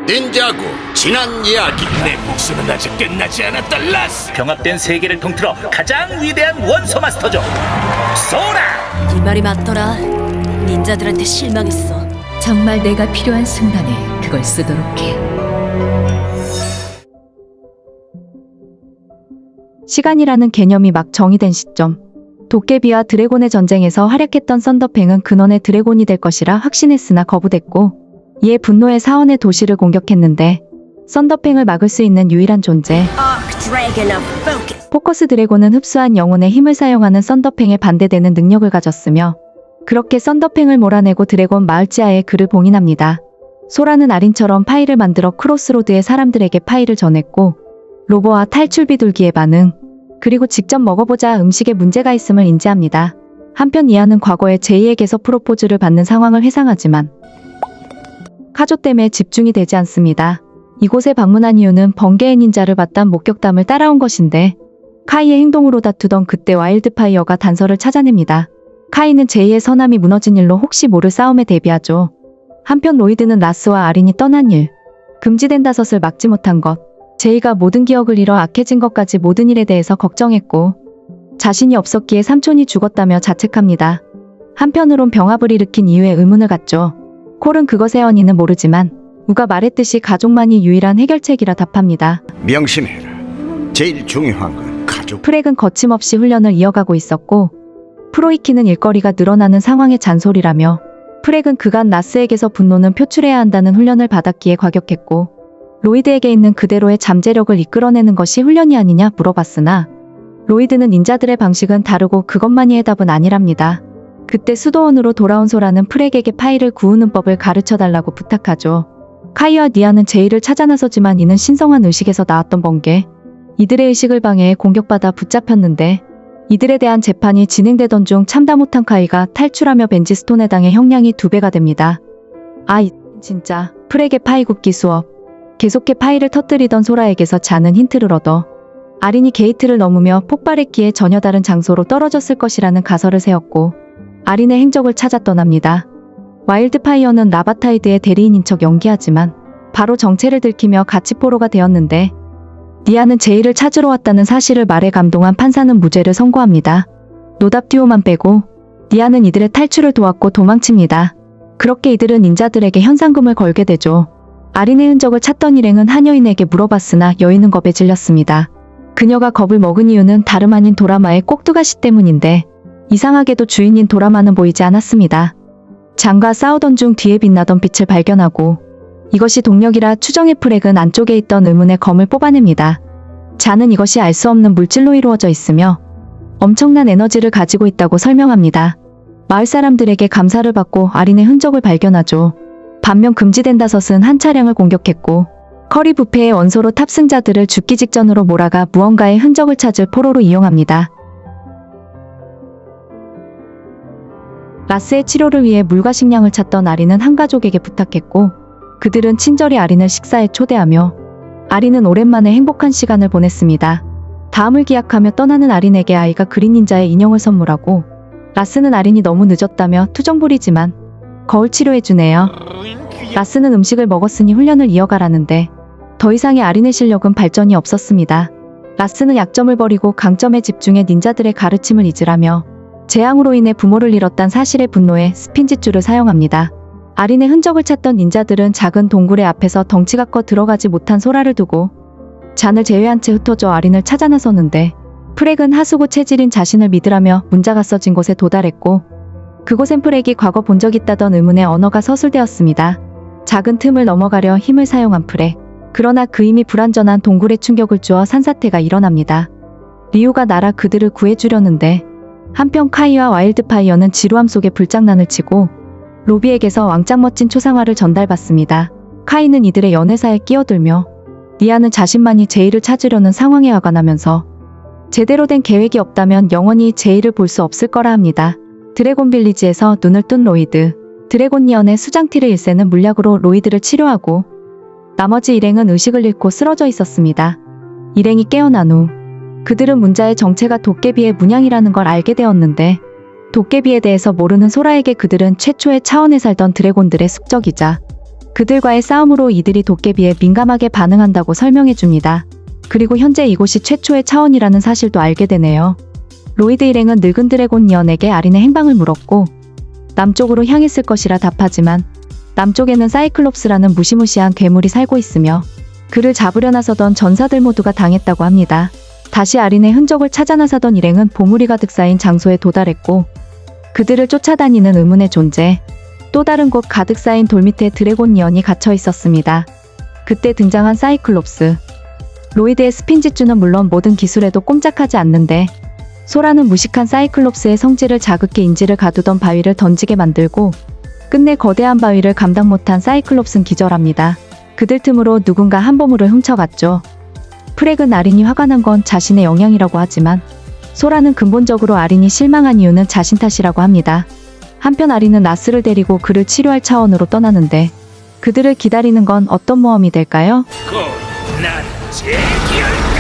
닌자고 지난 이야기. 내 목숨은 아직 끝나지 않았다, 라스. 병합된 세계를 통틀어 가장 위대한 원소 마스터죠. 소라! 네 말이 맞더라. 닌자들한테 실망했어. 정말 내가 필요한 순간에 그걸 쓰도록 해. 시간이라는 개념이 막 정의된 시점. 도깨비와 드래곤의 전쟁에서 활약했던 썬더팽은 근원의 드래곤이 될 것이라 확신했으나 거부됐고, 이에 분노의 사원의 도시를 공격했는데 썬더팽을 막을 수 있는 유일한 존재 포커스 드래곤은 흡수한 영혼의 힘을 사용하는 썬더팽에 반대되는 능력을 가졌으며, 그렇게 썬더팽을 몰아내고 드래곤 마을지하에 그를 봉인합니다. 소라는 아린처럼 파일을 만들어 크로스로드의 사람들에게 파일을 전했고, 로버와 탈출 비둘기의 반응, 그리고 직접 먹어보자 음식에 문제가 있음을 인지합니다. 한편 이하는 과거에 제이에게서 프로포즈를 받는 상황을 회상하지만 카조 때문에 집중이 되지 않습니다. 이곳에 방문한 이유는 번개의 닌자를 봤던 목격담을 따라온 것인데, 카이의 행동으로 다투던 그때 와일드파이어가 단서를 찾아냅니다. 카이는 제이의 선함이 무너진 일로 혹시 모를 싸움에 대비하죠. 한편 로이드는 라스와 아린이 떠난 일, 금지된 다섯을 막지 못한 것, 제이가 모든 기억을 잃어 악해진 것까지 모든 일에 대해서 걱정했고, 자신이 없었기에 삼촌이 죽었다며 자책합니다. 한편으론 병합을 일으킨 이유에 의문을 갖죠. 콜은 그것의 원인은 모르지만 우가 말했듯이 가족만이 유일한 해결책이라 답합니다. 명심해라. 제일 중요한 건 가족. 프렉은 거침없이 훈련을 이어가고 있었고, 프로이키는 일거리가 늘어나는 상황의 잔소리라며, 프렉은 그간 라스에게서 분노는 표출해야 한다는 훈련을 받았기에 과격했고, 로이드에게 있는 그대로의 잠재력을 이끌어내는 것이 훈련이 아니냐 물어봤으나, 로이드는 닌자들의 방식은 다르고 그것만이 해답은 아니랍니다. 그때 수도원으로 돌아온 소라는 프렉에게 파일을 구우는 법을 가르쳐달라고 부탁하죠. 카이와 니아는 제이를 찾아 나서지만 이는 신성한 의식에서 나왔던 번개, 이들의 의식을 방해해 공격받아 붙잡혔는데, 이들에 대한 재판이 진행되던 중 참다 못한 카이가 탈출하며 벤지스톤에 당해 형량이 2배가 됩니다. 진짜 프렉의 파이 굽기 수업. 계속해 파이를 터뜨리던 소라에게서 자는 힌트를 얻어 아린이 게이트를 넘으며 폭발했기에 전혀 다른 장소로 떨어졌을 것이라는 가설을 세웠고, 아린의 행적을 찾아 떠납니다. 와일드파이어는 라바타이드의 대리인인 척 연기하지만 바로 정체를 들키며 가치포로가 되었는데, 니아는 제이를 찾으러 왔다는 사실을 말해 감동한 판사는 무죄를 선고합니다. 노답듀오만 빼고 니아는 이들의 탈출을 도왔고 도망칩니다. 그렇게 이들은 닌자들에게 현상금을 걸게 되죠. 아린의 흔적을 찾던 일행은 한 여인에게 물어봤으나 여인은 겁에 질렸습니다. 그녀가 겁을 먹은 이유는 다름 아닌 도라마의 꼭두가시 때문인데, 이상하게도 주인인 도라마는 보이지 않았습니다. 장과 싸우던 중 뒤에 빛나던 빛을 발견하고, 이것이 동력이라 추정해 프렉은 안쪽에 있던 의문의 검을 뽑아냅니다. 자는 이것이 알 수 없는 물질로 이루어져 있으며 엄청난 에너지를 가지고 있다고 설명합니다. 마을 사람들에게 감사를 받고 아린의 흔적을 발견하죠. 반면 금지된 다섯은 한 차량을 공격했고, 커리 부페의 원소로 탑승자들을 죽기 직전으로 몰아가 무언가의 흔적을 찾을 포로로 이용합니다. 라스의 치료를 위해 물과 식량을 찾던 아린은 한 가족에게 부탁했고, 그들은 친절히 아린을 식사에 초대하며 아린은 오랜만에 행복한 시간을 보냈습니다. 다음을 기약하며 떠나는 아린에게 아이가 그린 닌자의 인형을 선물하고, 라스는 아린이 너무 늦었다며 투정 부리지만 거울 치료해주네요. 라스는 음식을 먹었으니 훈련을 이어가라는데 더 이상의 아린의 실력은 발전이 없었습니다. 라스는 약점을 버리고 강점에 집중해 닌자들의 가르침을 잊으라며 재앙으로 인해 부모를 잃었단 사실에 분노해 스핀짓줄을 사용합니다. 아린의 흔적을 찾던 닌자들은 작은 동굴의 앞에서 덩치가 커 들어가지 못한 소라를 두고 잔을 제외한 채 흩어져 아린을 찾아 나섰는데, 프렉은 하수구 체질인 자신을 믿으라며 문자가 써진 곳에 도달했고, 그곳엔 프렉이 과거 본 적 있다던 의문의 언어가 서술되었습니다. 작은 틈을 넘어가려 힘을 사용한 프렉. 그러나 그 이미 불완전한 동굴에 충격을 주어 산사태가 일어납니다. 리우가 날아 그들을 구해주려는데, 한편 카이와 와일드파이어는 지루함 속에 불장난을 치고 로비에게서 왕짱 멋진 초상화를 전달받습니다. 카이는 이들의 연애사에 끼어들며, 니아는 자신만이 제이를 찾으려는 상황에 화가 나면서 제대로 된 계획이 없다면 영원히 제이를 볼 수 없을 거라 합니다. 드래곤 빌리지에서 눈을 뜬 로이드. 드래곤 니언의 수장티를 일세는 물약으로 로이드를 치료하고, 나머지 일행은 의식을 잃고 쓰러져 있었습니다. 일행이 깨어난 후 그들은 문자의 정체가 도깨비의 문양이라는 걸 알게 되었는데, 도깨비에 대해서 모르는 소라에게 그들은 최초의 차원에 살던 드래곤들의 숙적이자 그들과의 싸움으로 이들이 도깨비에 민감하게 반응한다고 설명해 줍니다. 그리고 현재 이곳이 최초의 차원이라는 사실도 알게 되네요. 로이드 일행은 늙은 드래곤 니언에게 아린의 행방을 물었고 남쪽으로 향했을 것이라 답하지만 남쪽에는 사이클롭스라는 무시무시한 괴물이 살고 있으며 그를 잡으려 나서던 전사들 모두가 당했다고 합니다. 다시 아린의 흔적을 찾아 나서던 일행은 보물이 가득 쌓인 장소에 도달했고 그들을 쫓아다니는 의문의 존재, 또 다른 곳 가득 쌓인 돌 밑에 드래곤 니언이 갇혀 있었습니다. 그때 등장한 사이클롭스. 로이드의 스핀지주는 물론 모든 기술에도 꼼짝하지 않는데 소라는 무식한 사이클롭스의 성질을 자극해 인지를 가두던 바위를 던지게 만들고 끝내 거대한 바위를 감당 못한 사이클롭스는 기절합니다. 그들 틈으로 누군가 한 보물을 훔쳐갔죠. 프렉은 아린이 화가 난 건 자신의 영향이라고 하지만 소라는 근본적으로 아린이 실망한 이유는 자신 탓이라고 합니다. 한편 아린은 나스를 데리고 그를 치료할 차원으로 떠나는데 그들을 기다리는 건 어떤 모험이 될까요? 곧난 제기할